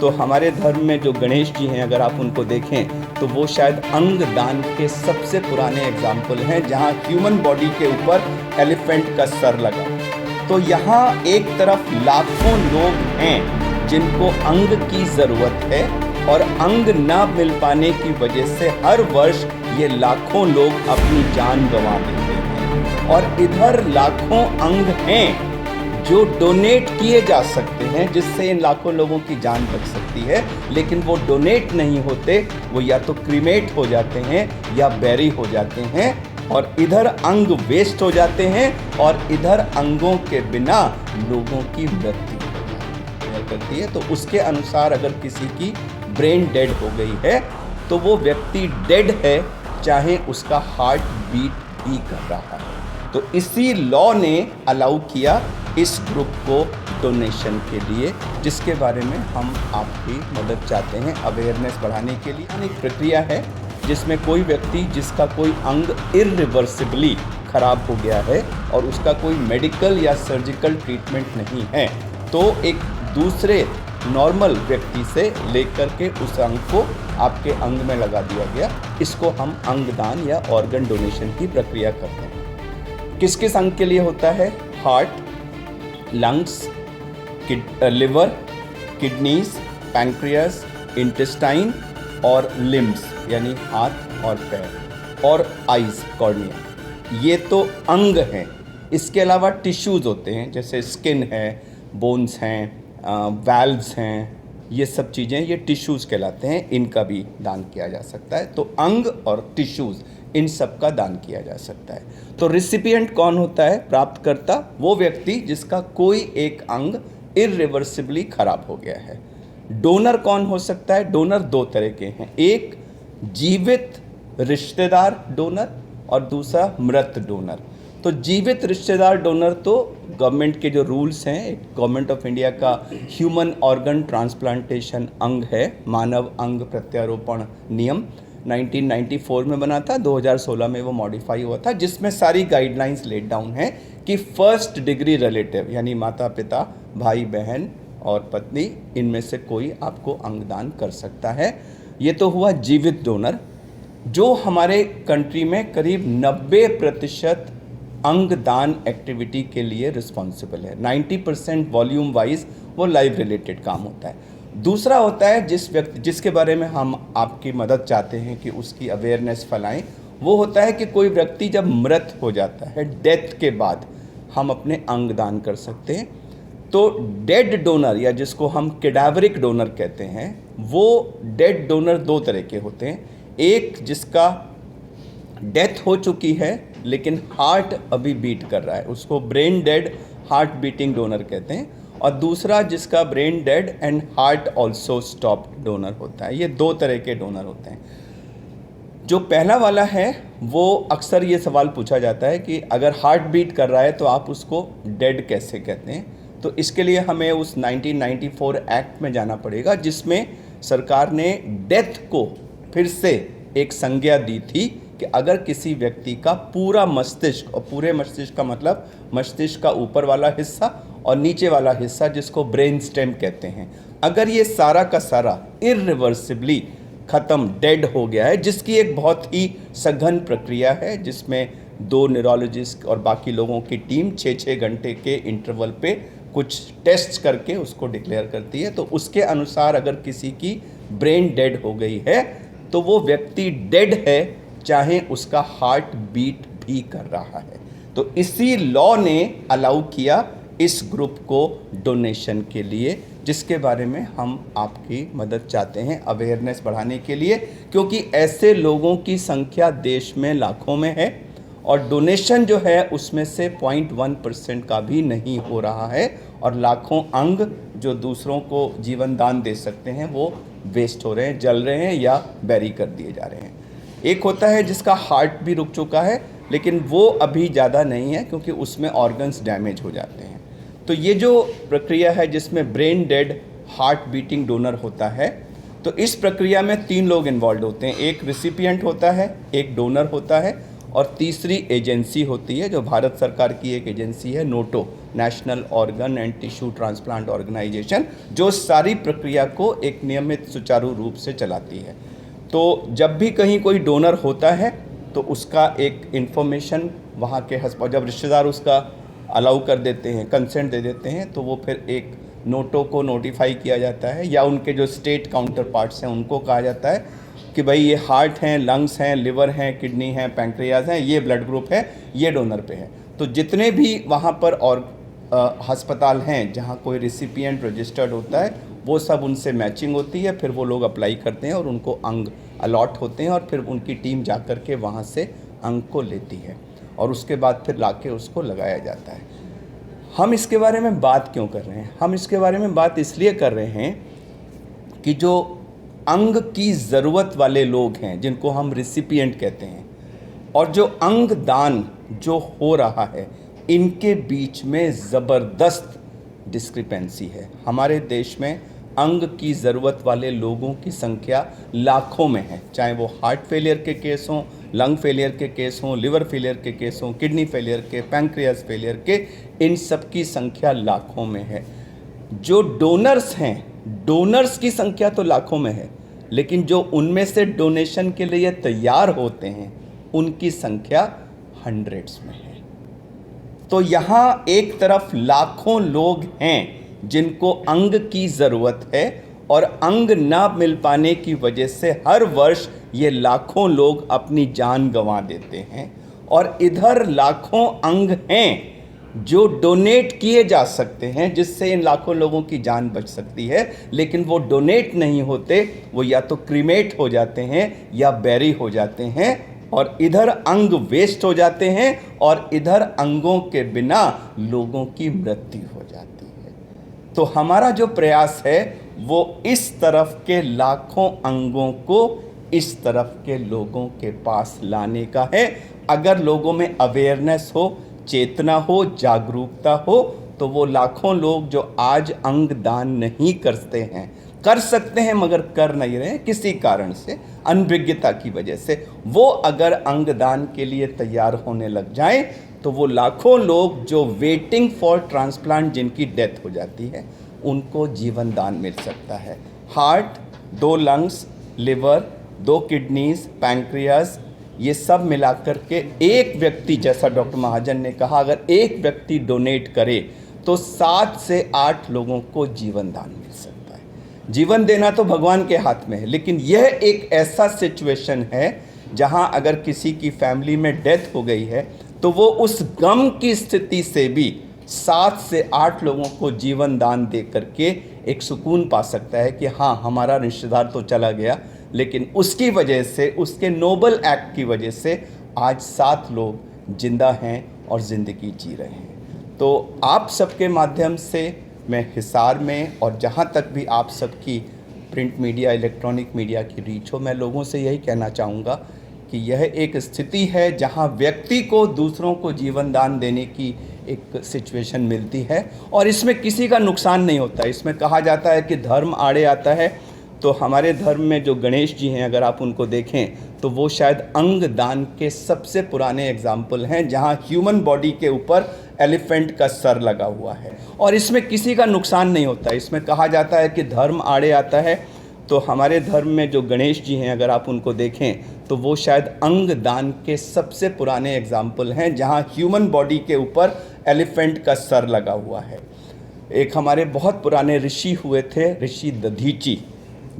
तो हमारे धर्म में जो गणेश जी हैं, अगर आप उनको देखें तो वो शायद अंग दान के सबसे पुराने एग्जाम्पल हैं, जहाँ ह्यूमन बॉडी के ऊपर एलिफेंट का सर लगा। तो यहाँ एक तरफ लाखों लोग हैं जिनको अंग की ज़रूरत है और अंग ना मिल पाने की वजह से हर वर्ष ये लाखों लोग अपनी जान गंवा देते हैं, और इधर लाखों अंग हैं जो डोनेट किए जा सकते हैं, जिससे इन लाखों लोगों की जान बच सकती है, लेकिन वो डोनेट नहीं होते, वो या तो क्रीमेट हो जाते हैं या बैरी हो जाते हैं, और इधर अंग वेस्ट हो जाते हैं और इधर अंगों के बिना लोगों की मृत्यु करती है। तो उसके अनुसार अगर किसी की ब्रेन डेड हो गई है तो वो व्यक्ति डेड है, चाहे उसका हार्ट बीट भी कर रहा है। तो इसी लॉ ने अलाउ किया इस ग्रुप को डोनेशन के लिए, जिसके बारे में हम आपकी मदद चाहते हैं अवेयरनेस बढ़ाने के लिए। एक प्रक्रिया है जिसमें कोई व्यक्ति जिसका कोई अंग इरिवर्सिबली खराब हो गया है और उसका कोई मेडिकल या सर्जिकल ट्रीटमेंट नहीं है, तो एक दूसरे नॉर्मल व्यक्ति से लेकर के उस अंग को आपके अंग में लगा दिया गया। इसको हम अंगदान या ऑर्गन डोनेशन की प्रक्रिया करते हैं। किस किस अंग के लिए होता है? Heart, lungs, liver, kidneys, pancreas, intestine और लिम्स यानी हाथ और पैर, और आइज, कॉर्निया। ये तो अंग हैं। इसके अलावा टिश्यूज़ होते हैं, जैसे स्किन है, बोन्स हैं, वाल्व्स हैं, ये सब चीज़ें ये टिश्यूज़ कहलाते हैं। इनका भी दान किया जा सकता है। तो अंग और टिश्यूज़, इन सब का दान किया जा सकता है। तो रिसिपिएंट कौन होता है? प्राप्तकर्ता वो व्यक्ति जिसका कोई एक अंग इरिवर्सिबली खराब हो गया है। डोनर कौन हो सकता है? डोनर दो तरह के हैं, एक जीवित रिश्तेदार डोनर और दूसरा मृत डोनर। तो जीवित रिश्तेदार डोनर तो गवर्नमेंट के जो रूल्स हैं, गवर्नमेंट ऑफ इंडिया का ह्यूमन ऑर्गन ट्रांसप्लांटेशन अंग है, मानव अंग प्रत्यारोपण नियम 1994 में बना था, 2016 में वो मॉडिफाई हुआ था, जिसमें सारी गाइडलाइंस लेड डाउन है कि फर्स्ट डिग्री रिलेटिव यानी माता पिता, भाई बहन और पत्नी, इनमें से कोई आपको अंगदान कर सकता है। ये तो हुआ जीवित डोनर, जो हमारे कंट्री में करीब 90% अंगदान एक्टिविटी के लिए रिस्पॉन्सिबल है। 90% वॉल्यूम वाइज वो लाइव रिलेटेड काम होता है। दूसरा होता है जिस व्यक्ति जिसके बारे में हम आपकी मदद चाहते हैं कि उसकी अवेयरनेस फैलाएं, वो होता है कि कोई व्यक्ति जब मृत हो जाता है, डेथ के बाद हम अपने अंग दान कर सकते हैं। तो डेड डोनर या जिसको हम कैडावरिक डोनर कहते हैं, वो डेड डोनर दो तरह के होते हैं। एक जिसका डेथ हो चुकी है लेकिन हार्ट अभी बीट कर रहा है, उसको brain dead heart beating donor कहते हैं, और दूसरा जिसका brain dead and heart also stopped donor होता है। ये दो तरह के डोनर होते हैं। जो पहला वाला है वो अक्सर ये सवाल पूछा जाता है कि अगर हार्ट बीट कर रहा है तो आप उसको डेड कैसे कहते हैं? तो इसके लिए हमें उस 1994 एक्ट में जाना पड़ेगा, जिसमें सरकार ने डेथ को फिर से एक संज्ञा दी थी कि अगर किसी व्यक्ति का पूरा मस्तिष्क, और पूरे मस्तिष्क का मतलब मस्तिष्क का ऊपर वाला हिस्सा और नीचे वाला हिस्सा जिसको ब्रेन स्टेम कहते हैं, अगर ये सारा का सारा इरिवर्सिबली ख़त्म, डेड हो गया है, जिसकी एक बहुत ही सघन प्रक्रिया है, जिसमें 2 न्यूरोलॉजिस्ट और बाकी लोगों की टीम 6-6 घंटे के इंटरवल पे कुछ टेस्ट करके उसको डिक्लेयर करती है। तो उसके अनुसार अगर किसी की ब्रेन डेड हो गई है तो वो व्यक्ति डेड है, चाहे उसका हार्ट बीट भी कर रहा है। तो इसी लॉ ने अलाउ किया इस ग्रुप को डोनेशन के लिए, जिसके बारे में हम आपकी मदद चाहते हैं अवेयरनेस बढ़ाने के लिए, क्योंकि ऐसे लोगों की संख्या देश में लाखों में है और डोनेशन जो है उसमें से 0.1% का भी नहीं हो रहा है, और लाखों अंग जो दूसरों को जीवन दान दे सकते हैं वो वेस्ट हो रहे हैं, जल रहे हैं या बैरी कर दिए जा रहे हैं। एक होता है जिसका हार्ट भी रुक चुका है, लेकिन वो अभी ज़्यादा नहीं है क्योंकि उसमें ऑर्गन्स डैमेज हो जाते हैं। तो ये जो प्रक्रिया है जिसमें brain dead heart beating donor होता है, तो इस प्रक्रिया में 3 लोग इन्वॉल्व होते हैं। एक रिसिपिएंट होता है, एक डोनर होता है और तीसरी एजेंसी होती है जो भारत सरकार की एक एजेंसी है, NOTTO, national organ and tissue transplant organisation, जो सारी प्रक्रिया को एक नियमित सुचारू रूप से चलाती है। तो जब भी कहीं कोई डोनर होता है तो उसका एक इन्फॉर्मेशन वहाँ के जब रिश्तेदार उसका अलाउ कर देते हैं, कंसेंट दे देते हैं, तो वो फिर एक नोटो को नोटिफाई किया जाता है, या उनके जो स्टेट काउंटर पार्ट्स हैं उनको कहा जाता है कि भाई ये हार्ट हैं, लंग्स हैं, लिवर हैं, किडनी हैं, पैंक्रियाज हैं, ये ब्लड ग्रुप है, ये डोनर पे है। तो जितने भी वहाँ पर और अस्पताल हैं जहाँ कोई रिसिपिएंट रजिस्टर्ड होता है, वो सब उनसे मैचिंग होती है, फिर वो लोग अप्लाई करते हैं और उनको अंग अलॉट होते हैं, और फिर उनकी टीम जा कर के वहाँ से अंग को लेती है और उसके बाद फिर लाके उसको लगाया जाता है। हम इसके बारे में बात क्यों कर रहे हैं? हम इसके बारे में बात इसलिए कर रहे हैं कि जो अंग की ज़रूरत वाले लोग हैं, जिनको हम रिसिपिएंट कहते हैं, और जो अंग दान जो हो रहा है, इनके बीच में ज़बरदस्त डिस्क्रिपेंसी है। हमारे देश में अंग की ज़रूरत वाले लोगों की संख्या लाखों में है, चाहे वो हार्ट फेलियर के केस हों, लंग फेलियर के केस हों, लिवर फेलियर के केस हों, किडनी फेलियर के, पैंक्रियाज फेलियर के, इन सब की संख्या लाखों में है। जो डोनर्स हैं, डोनर्स की संख्या तो लाखों में है, लेकिन जो उनमें से डोनेशन के लिए तैयार होते हैं उनकी संख्या हंड्रेड्स में है। तो यहाँ एक तरफ लाखों लोग हैं जिनको अंग की ज़रूरत है, और अंग ना मिल पाने की वजह से हर वर्ष ये लाखों लोग अपनी जान गंवा देते हैं, और इधर लाखों अंग हैं जो डोनेट किए जा सकते हैं, जिससे इन लाखों लोगों की जान बच सकती है, लेकिन वो डोनेट नहीं होते, वो या तो क्रीमेट हो जाते हैं या बैरी हो जाते हैं, और इधर अंग वेस्ट हो जाते हैं और इधर अंगों के बिना लोगों की मृत्यु हो जाती है। तो हमारा जो प्रयास है वो इस तरफ के लाखों अंगों को इस तरफ के लोगों के पास लाने का है। अगर लोगों में अवेयरनेस हो, चेतना हो, जागरूकता हो, तो वो लाखों लोग जो आज अंग दान नहीं करते हैं, कर सकते हैं मगर कर नहीं रहे किसी कारण से, अनभिज्ञता की वजह से, वो अगर अंग दान के लिए तैयार होने लग जाएं, तो वो लाखों लोग जो वेटिंग फॉर ट्रांसप्लांट, जिनकी डेथ हो जाती है, उनको जीवन दान मिल सकता है। Heart, 2 lungs, liver, 2 kidneys, pancreas, ये सब मिलाकर के एक व्यक्ति, जैसा डॉक्टर महाजन ने कहा, अगर एक व्यक्ति डोनेट करे तो 7 से 8 लोगों को जीवन दान मिल सकता है। जीवन देना तो भगवान के हाथ में है, लेकिन यह एक ऐसा सिचुएशन है जहां अगर किसी की फैमिली में डेथ हो गई है तो वो उस गम की स्थिति से भी 7 से 8 लोगों को जीवन दान दे करके एक सुकून पा सकता है कि हाँ, हमारा रिश्तेदार तो चला गया, लेकिन उसकी वजह से, उसके नोबल एक्ट की वजह से आज 7 लोग जिंदा हैं और ज़िंदगी जी रहे हैं। तो आप सबके माध्यम से मैं हिसार में, और जहाँ तक भी आप सबकी प्रिंट मीडिया, इलेक्ट्रॉनिक मीडिया की रीच हो, मैं लोगों से यही कहना चाहूँगा कि यह एक स्थिति है जहाँ व्यक्ति को दूसरों को जीवन दान देने की एक सिचुएशन मिलती है, और इसमें किसी का नुकसान नहीं होता। इसमें कहा जाता है कि धर्म आड़े आता है, तो हमारे धर्म में जो गणेश जी हैं, अगर आप उनको देखें तो वो शायद अंग दान के सबसे पुराने एग्जाम्पल हैं, जहाँ ह्यूमन बॉडी के ऊपर एलिफेंट का सर लगा हुआ है, और इसमें किसी का नुकसान नहीं होता। इसमें कहा जाता है कि धर्म आड़े आता है, तो हमारे धर्म में जो गणेश जी हैं, अगर आप उनको देखें तो वो शायद अंग दान के सबसे पुराने एग्जाम्पल हैं, जहाँ ह्यूमन बॉडी के ऊपर एलिफेंट का सर लगा हुआ है। एक हमारे बहुत पुराने ऋषि हुए थे, ऋषि दधीची,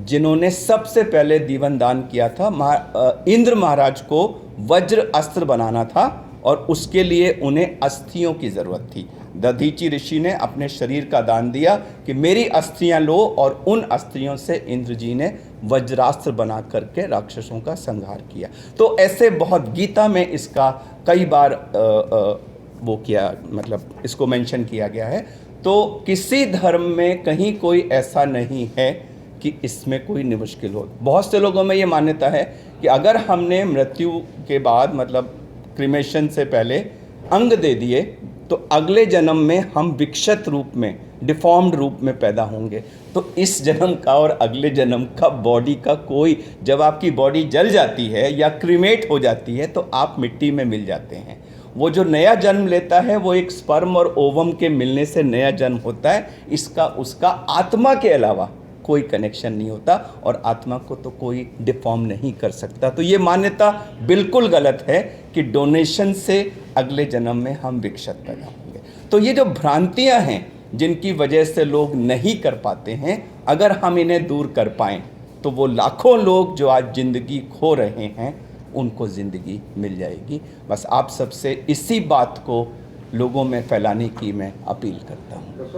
जिन्होंने सबसे पहले जीवन दान किया था। इंद्र महाराज को वज्र अस्त्र बनाना था और उसके लिए उन्हें अस्थियों की ज़रूरत थी। दधीची ऋषि ने अपने शरीर का दान दिया कि मेरी अस्थियां लो, और उन अस्थियों से इंद्र जी ने वज्रास्त्र बना करके राक्षसों का संहार किया। तो ऐसे बहुत गीता में इसका कई बार वो किया, मतलब इसको मेंशन किया गया है। तो किसी धर्म में कहीं कोई ऐसा नहीं है कि इसमें कोई मुश्किल हो। बहुत से लोगों में ये मान्यता है कि अगर हमने मृत्यु के बाद, मतलब क्रिमेशन से पहले अंग दे दिए, तो अगले जन्म में हम विक्षत रूप में, डिफॉर्म्ड रूप में पैदा होंगे। तो इस जन्म का और अगले जन्म का बॉडी का कोई, जब आपकी बॉडी जल जाती है या क्रीमेट हो जाती है तो आप मिट्टी में मिल जाते हैं। वो जो नया जन्म लेता है वो एक स्पर्म और ओवम के मिलने से नया जन्म होता है। इसका उसका आत्मा के अलावा कोई कनेक्शन नहीं होता और आत्मा को तो कोई डिफॉर्म नहीं कर सकता। तो ये मान्यता बिल्कुल गलत है कि डोनेशन से अगले जन्म में हम विकसित पैदा होंगे। तो ये जो भ्रांतियां हैं जिनकी वजह से लोग नहीं कर पाते हैं, अगर हम इन्हें दूर कर पाएँ तो वो लाखों लोग जो आज ज़िंदगी खो रहे हैं उनको ज़िंदगी मिल जाएगी। बस आप सबसे इसी बात को लोगों में फैलाने की मैं अपील करता हूँ।